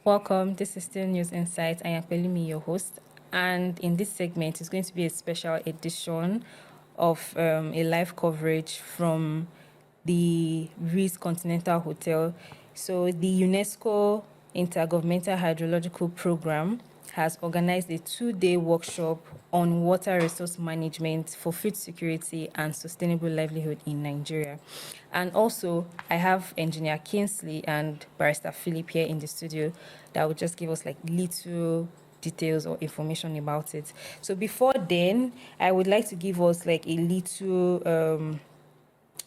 Welcome. This is still News Insights. I am Pelumi, your host. And in this segment, it's going to be a special edition of a live coverage from the Ritz Continental Hotel. So, the UNESCO Intergovernmental Hydrological Program has organized a 2-day workshop on water resource management for food security and sustainable livelihood in Nigeria. And also, I have Engineer Kingsley and Barrister Philip here in the studio that will just give us like little details or information about it. So before then, I would like to give us like a little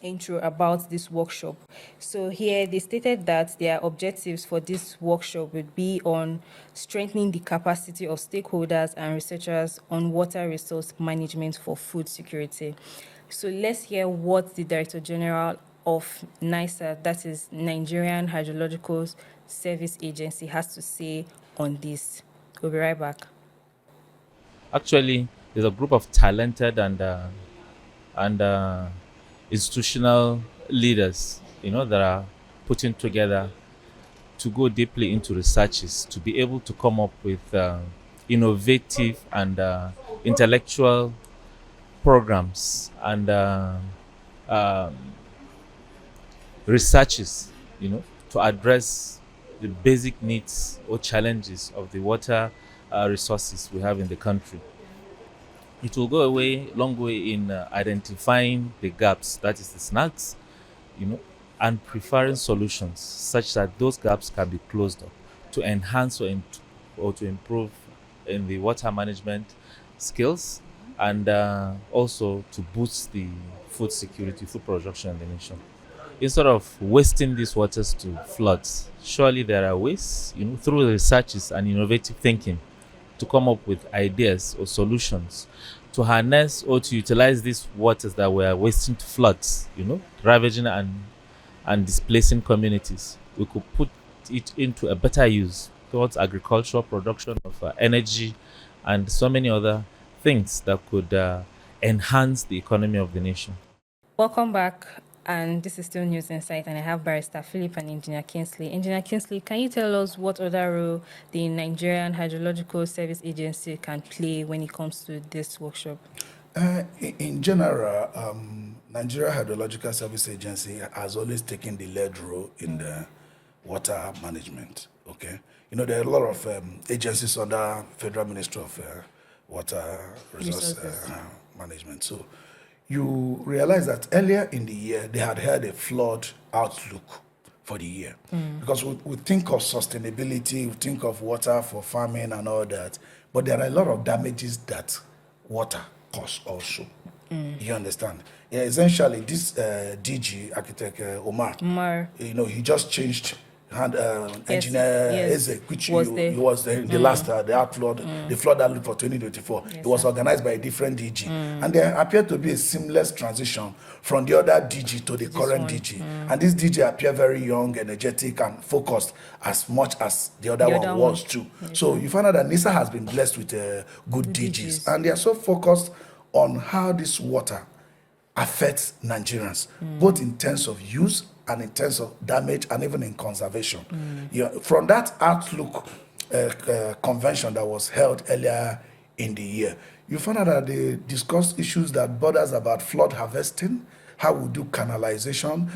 intro about this workshop. So here they stated that their objectives for this workshop would be on strengthening the capacity of stakeholders and researchers on water resource management for food security. So let's hear what the Director General of NISA, that is Nigerian Hydrological Service Agency, has to say on this. We'll be right back. Actually, there's a group of talented and institutional leaders, that are putting together to go deeply into researches to be able to come up with innovative and intellectual programs and um, researches, to address the basic needs or challenges of the water resources we have in the country. It will go long way in identifying the gaps, that is the snags, you know, and preferring solutions such that those gaps can be closed up to enhance or to improve in the water management skills and also to boost the food security, food production in the nation. Instead of wasting these waters to floods, surely there are ways, through researches and innovative thinking to come up with ideas or solutions to harness or to utilize these waters that were wasting to floods, ravaging and displacing communities. We could put it into a better use towards agricultural production of energy and so many other things that could enhance the economy of the nation. Welcome back. And this is still News Insight, and I have Barrister Philip and Engineer Kingsley. Engineer Kingsley, can you tell us what other role the Nigerian Hydrological Service Agency can play when it comes to this workshop? In general, Nigeria Hydrological Service Agency has always taken the lead role in the water management. Okay, there are a lot of agencies under Federal Ministry of Water Resource Management. So you realize that earlier in the year they had a flood outlook for the year because we think of sustainability, we think of water for farming and all that, but there are a lot of damages that water cause also. You understand? Yeah, essentially this DG architect Omar, he just changed engineer Eze, which he was there in the last the outflood, the flood outlook for 2024. It was organized by a different DG, and there appeared to be a seamless transition from the other DG to the current DG. And this DG appeared very young, energetic, and focused as much as the other one was too. So you find out that NISA has been blessed with good DGs, and they are so focused on how this water affects Nigerians, both in terms of use and in terms of damage and even in conservation. From that outlook convention that was held earlier in the year, you find out that they discussed issues that borders about flood harvesting, how we do canalization,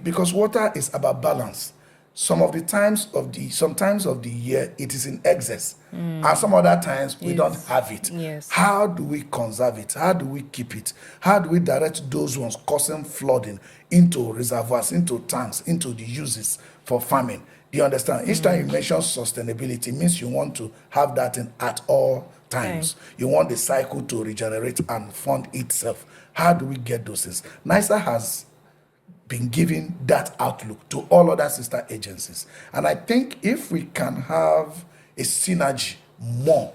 because water is about balance. Sometimes of the year it is in excess, and some other times we don't have it. How do we conserve it? How do we keep it? How do we direct those ones causing flooding into reservoirs, into tanks, into the uses for farming? Do you understand? Each time you mention sustainability, means you want to have that in at all times. You want the cycle to regenerate and fund itself. How do we get those things? NISA has been giving that outlook to all other sister agencies. And I think if we can have a synergy more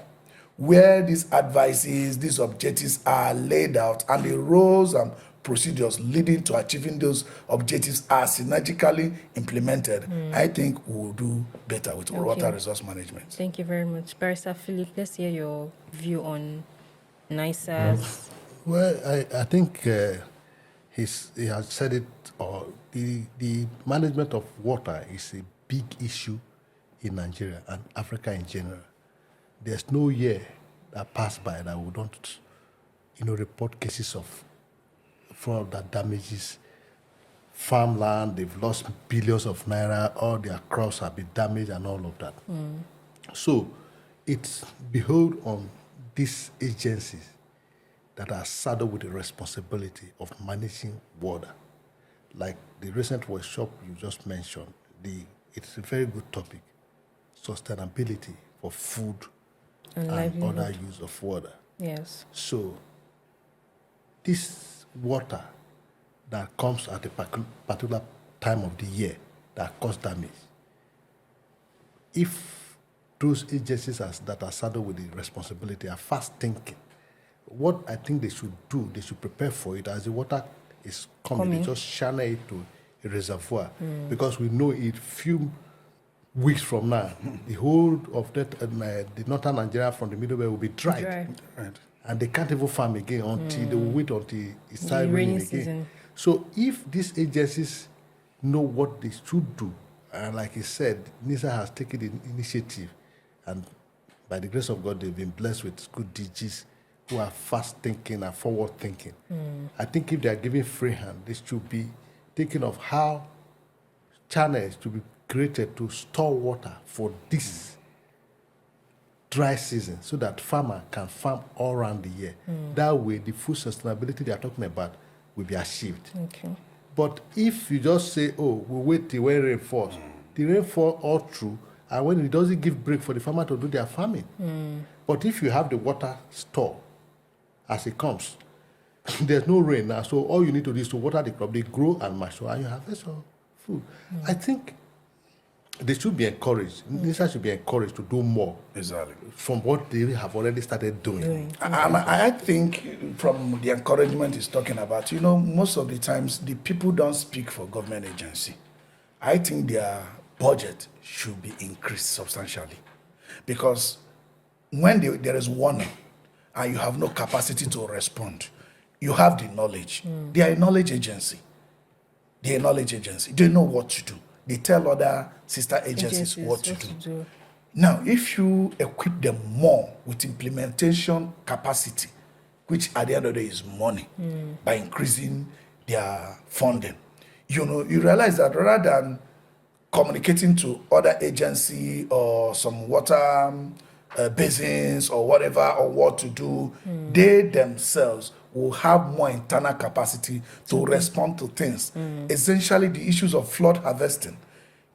where these advices, these objectives are laid out and the roles and procedures leading to achieving those objectives are synergically implemented, I think we'll do better with water resource management. Thank you very much. Barrister Philip, let's hear your view on NISA's. Well, I think he has said it, or the management of water is a big issue in Nigeria and Africa in general. There's no year that passed by that we don't, report cases of fraud that damages farmland. They've lost billions of naira. All their crops have been damaged and all of that. So it's behold on these agencies that are saddled with the responsibility of managing water. Like the recent workshop you just mentioned, it's a very good topic, sustainability for food and other use of water. Yes. So this water that comes at a particular time of the year that cause damage, if those agencies that are saddled with the responsibility are fast thinking, what I think they should do, they should prepare for it as the water is coming. They just channel it to a reservoir because we know it few weeks from now, the whole of the northern Nigeria from the middle belt will be dried. Right. And they can't even farm again until they will wait until it starts raining again. Season. So if these agencies know what they should do, and like he said, NISA has taken the initiative, and by the grace of God, they've been blessed with good DGs who are fast thinking and forward thinking. I think if they are given free hand, this should be thinking of how channels to be created to store water for this dry season so that farmer can farm all around the year. That way, the food sustainability they are talking about will be achieved. Okay. But if you just say, oh, we'll wait till when rain falls, the rain fall all through, and when it doesn't give break for the farmer to do their farming. But if you have the water store as it comes, there's no rain now, so all you need to do is to water the crop, they grow and mature, and you have this food. I think they should be encouraged. NISA should be encouraged to do more. Exactly. From what they have already started doing. And I think from the encouragement he's talking about, most of the times the people don't speak for government agency. I think their budget should be increased substantially. Because when there is warning and you have no capacity to respond, you have the knowledge. They are a knowledge agency. They know what to do. They tell other sister agencies what to do. Now, if you equip them more with implementation capacity, which at the end of the day is money, by increasing their funding, you realize that rather than communicating to other agency or some water basins or whatever or what to do, they themselves will have more internal capacity to respond to things. Essentially, the issues of flood harvesting.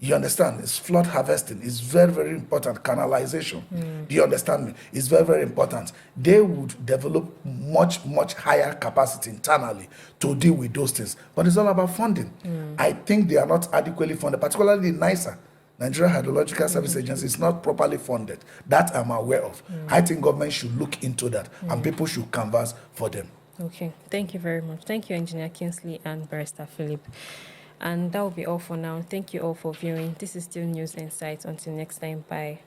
You understand? It's flood harvesting. It's very, very important. Canalization. Do you understand me? It's very, very important. They would develop much, much higher capacity internally to deal with those things. But it's all about funding. I think they are not adequately funded, particularly NISA. Nigerian Hydrological Service Agency is not properly funded. That I'm aware of. I think government should look into that and people should canvass for them. Okay, thank you very much. Thank you, Engineer Kingsley and Barrister Philip. And that will be all for now. Thank you all for viewing. This is still News Insights. Until next time, bye.